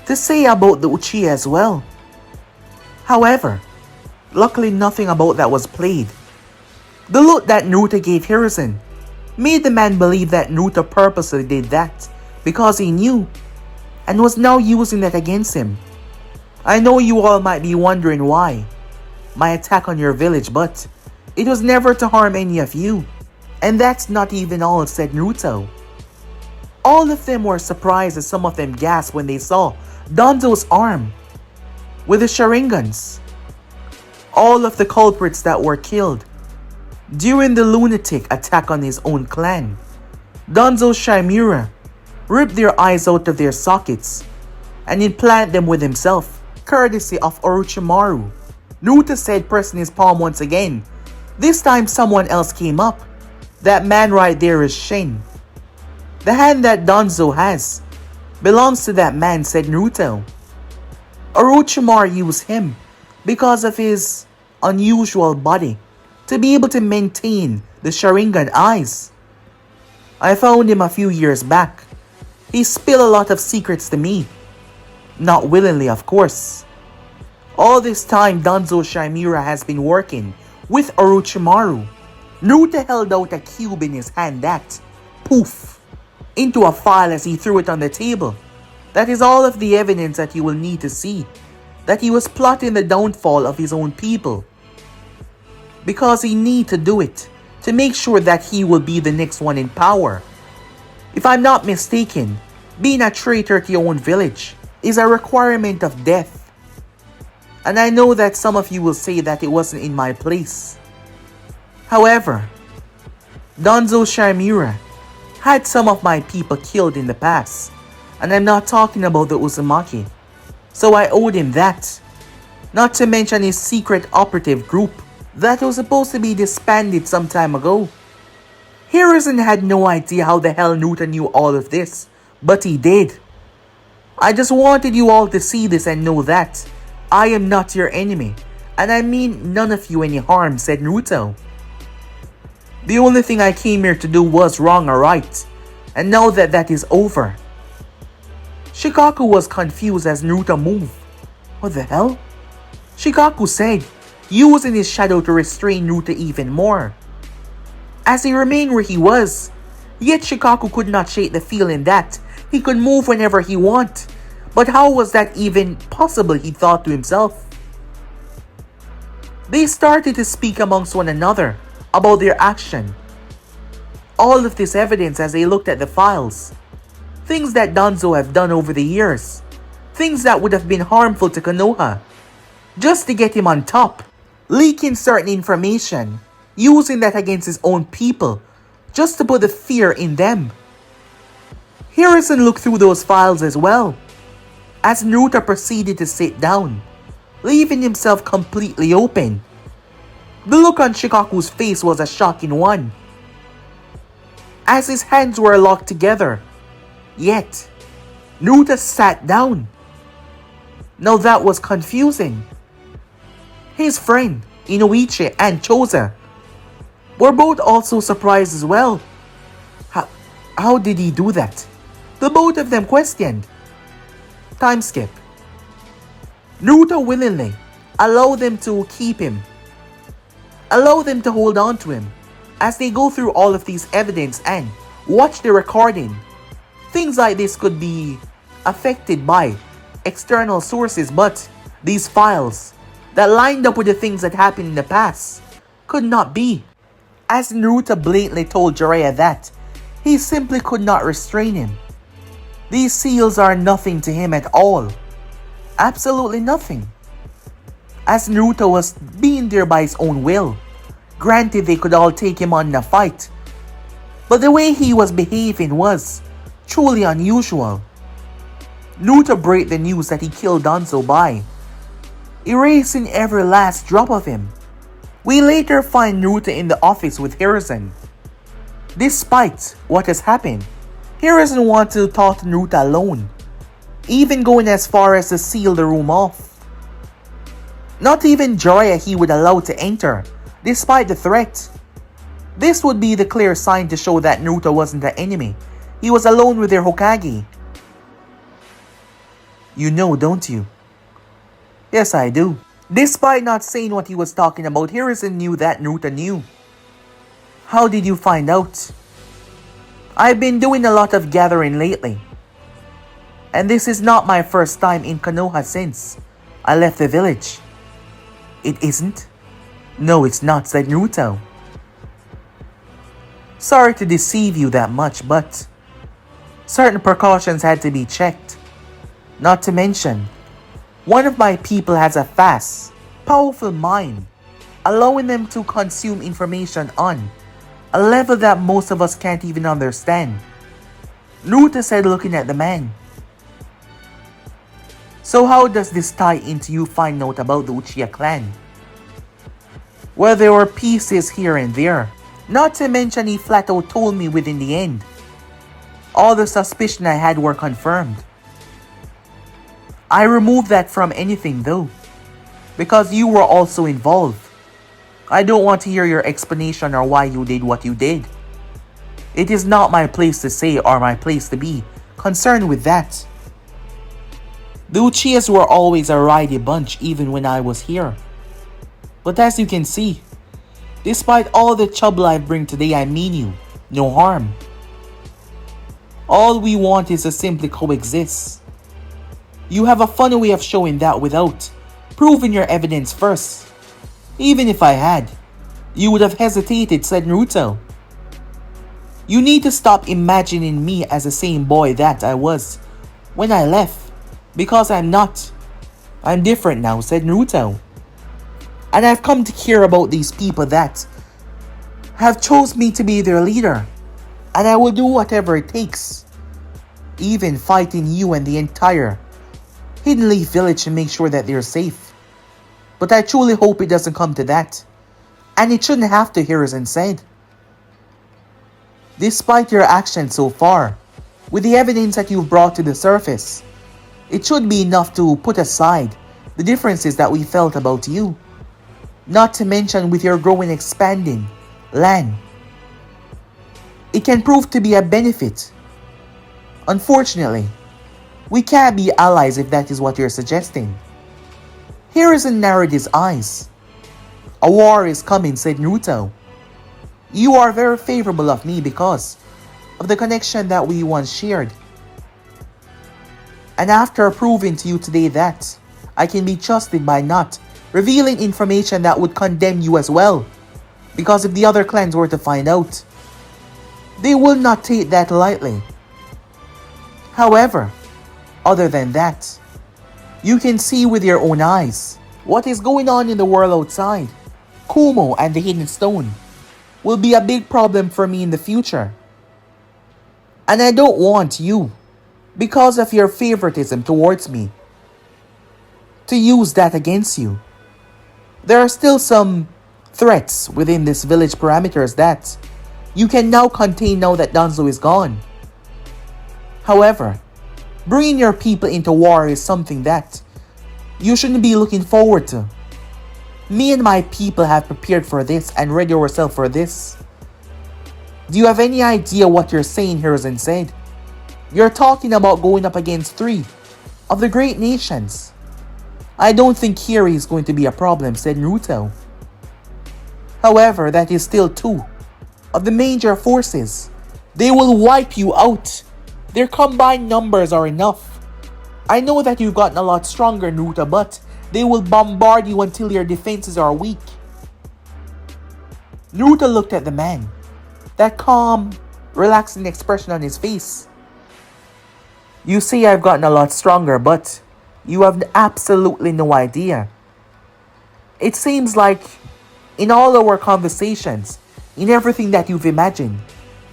to say about the Uchiha as well? However, luckily nothing about that was played. The look that Naruto gave Hiruzen made the man believe that Naruto purposely did that because he knew and was now using that against him. "I know you all might be wondering why my attack on your village, but it was never to harm any of you. And that's not even all," said Naruto. All of them were surprised as some of them gasped when they saw Danzo's arm with the Sharingans. All of the culprits that were killed during the lunatic attack on his own clan, Danzo Shimura ripped their eyes out of their sockets and implanted them with himself, courtesy of Orochimaru. Naruto said, pressing his palm once again. This time someone else came up. "That man right there is Shin. The hand that Danzo has belongs to that man," said Naruto. Orochimaru used him because of his unusual body to be able to maintain the Sharingan eyes. "I found him a few years back. He spilled a lot of secrets to me. Not willingly, of course. All this time, Danzo Shimura has been working with Orochimaru." Naruto held out a cube in his hand that, poof, into a file as he threw it on the table. "That is all of the evidence that you will need to see that he was plotting the downfall of his own people. Because he need to do it to make sure that he will be the next one in power. If I'm not mistaken, being a traitor to your own village is a requirement of death. And I know that some of you will say that it wasn't in my place. However, Danzo Shimura had some of my people killed in the past, and I'm not talking about the Uzumaki. So I owed him that. Not to mention his secret operative group that was supposed to be disbanded some time ago." Hiruzen had no idea how the hell Naruto knew all of this, but he did. "I just wanted you all to see this and know that I am not your enemy, and I mean none of you any harm," said Naruto. "The only thing I came here to do was wrong or right, and now that that is over." Shikaku was confused as Naruto moved. "What the hell?" Shikaku said, using his shadow to restrain Naruto even more. As he remained where he was, yet Shikaku could not shake the feeling that he could move whenever he wanted. But how was that even possible, he thought to himself. They started to speak amongst one another about their action. All of this evidence as they looked at the files. Things that Danzo have done over the years. Things that would have been harmful to Konoha. Just to get him on top. Leaking certain information. Using that against his own people. Just to put the fear in them. Hiruzen looked through those files as well. as Naruto proceeded to sit down, leaving himself completely open. The look on Shikaku's face was a shocking one, as his hands were locked together. Yet, Naruto sat down. Now that was confusing. His friend, Inoichi and Choza, were both also surprised as well. How did he do that? The both of them questioned. Time skip. Naruto willingly allowed them to keep him. Allow them to hold on to him as they go through all of these evidence and watch the recording. Things like this could be affected by external sources, but these files that lined up with the things that happened in the past could not be, as Naruto blatantly told Jiraiya that he simply could not restrain him. These seals are nothing to him at all. Absolutely nothing. As Naruto was being there by his own will. Granted, they could all take him on in a fight, but the way he was behaving was truly unusual. Naruto broke the news that he killed Danzo by erasing every last drop of him. We later find Naruto in the office with Hiruzen. Despite what has happened, Hiruzen wants to talk to Naruto alone, even going as far as to seal the room off. Not even Jiraiya he would allow to enter, despite the threat. This would be the clear sign to show that Naruto wasn't an enemy. He was alone with their Hokage. You know, don't you? Yes, I do. Despite not saying what he was talking about, Hiruzen knew that Naruto knew. How did you find out? I've been doing a lot of gathering lately. And this is not my first time in Konoha since I left the village. It isn't? No, it's not, said Naruto. Sorry to deceive you that much, but certain precautions had to be checked. Not to mention, one of my people has a fast, powerful mind, allowing them to consume information on a level that most of us can't even understand. Naruto said, looking at the man. So how does this tie into you finding out about the Uchiha clan? Well, there were pieces here and there. Not to mention he flat out told me within the end. All the suspicion I had were confirmed. I removed that from anything though, because you were also involved. I don't want to hear your explanation or why you did what you did. It is not my place to say or my place to be concerned with that. The Uchihas were always a righty bunch even when I was here. But as you can see, despite all the trouble I bring today, I mean you no harm. All we want is to simply coexist. You have a funny way of showing that without proving your evidence first. Even if I had, you would have hesitated, said Naruto. You need to stop imagining me as the same boy that I was when I left, because I'm not. I'm different now, said Naruto. And I've come to care about these people that have chose me to be their leader. And I will do whatever it takes. Even fighting you and the entire Hidden Leaf Village to make sure that they're safe. But I truly hope it doesn't come to that. And it shouldn't have to, Hiruzen said. Despite your actions so far, with the evidence that you've brought to the surface, it should be enough to put aside the differences that we felt about you. Not to mention with your growing expanding land. It can prove to be a benefit. Unfortunately, we can't be allies if that is what you're suggesting. Hiruzen narrowed his eyes. A war is coming, said Naruto. You are very favorable of me because of the connection that we once shared. And after proving to you today that I can be trusted by not revealing information that would condemn you as well, because if the other clans were to find out, they will not take that lightly. However, other than that, you can see with your own eyes what is going on in the world outside. Kumo and the Hidden Stone will be a big problem for me in the future. And I don't want you because of your favoritism towards me, to use that against you. There are still some threats within this village parameters that you can now contain now that Danzo is gone. However, bringing your people into war is something that you shouldn't be looking forward to. Me and my people have prepared for this and ready ourselves for this. Do you have any idea what you're saying here, Hiruzen? You're talking about going up against 3 of the great nations. I don't think Kiri is going to be a problem, said Naruto. However, that is still 2 of the major forces. They will wipe you out. Their combined numbers are enough. I know that you've gotten a lot stronger, Naruto, but they will bombard you until your defenses are weak. Naruto looked at the man. That calm, relaxing expression on his face. You say I've gotten a lot stronger, but you have absolutely no idea. It seems like in all our conversations, in everything that you've imagined,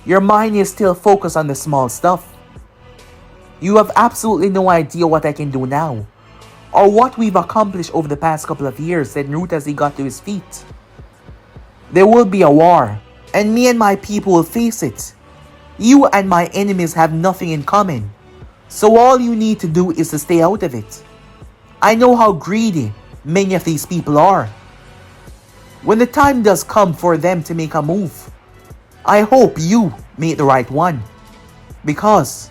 your mind is still focused on the small stuff. You have absolutely no idea what I can do now, or what we've accomplished over the past couple of years, said Naruto as he got to his feet. There will be a war, and me and my people will face it. You and my enemies have nothing in common, so all you need to do is to stay out of it. I know how greedy many of these people are. When the time does come for them to make a move, I hope you make the right one. Because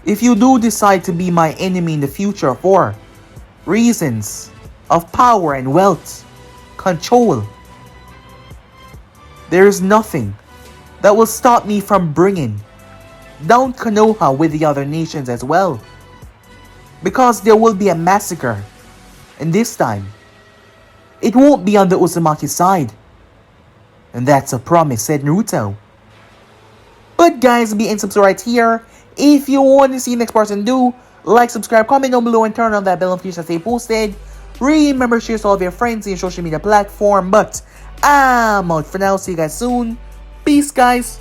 if you do decide to be my enemy in the future for reasons of power and wealth, control, there is nothing that will stop me from bringing down Konoha with the other nations as well. Because there will be a massacre, and this time, it won't be on the Uzumaki's side. And that's a promise, said Naruto. But guys, be and subscribe right here. If you want to see the next person do, like, subscribe, comment down below, and turn on that bell notification to stay posted. Remember, share to all of your friends in your social media platform. But I'm out for now. See you guys soon. Peace, guys.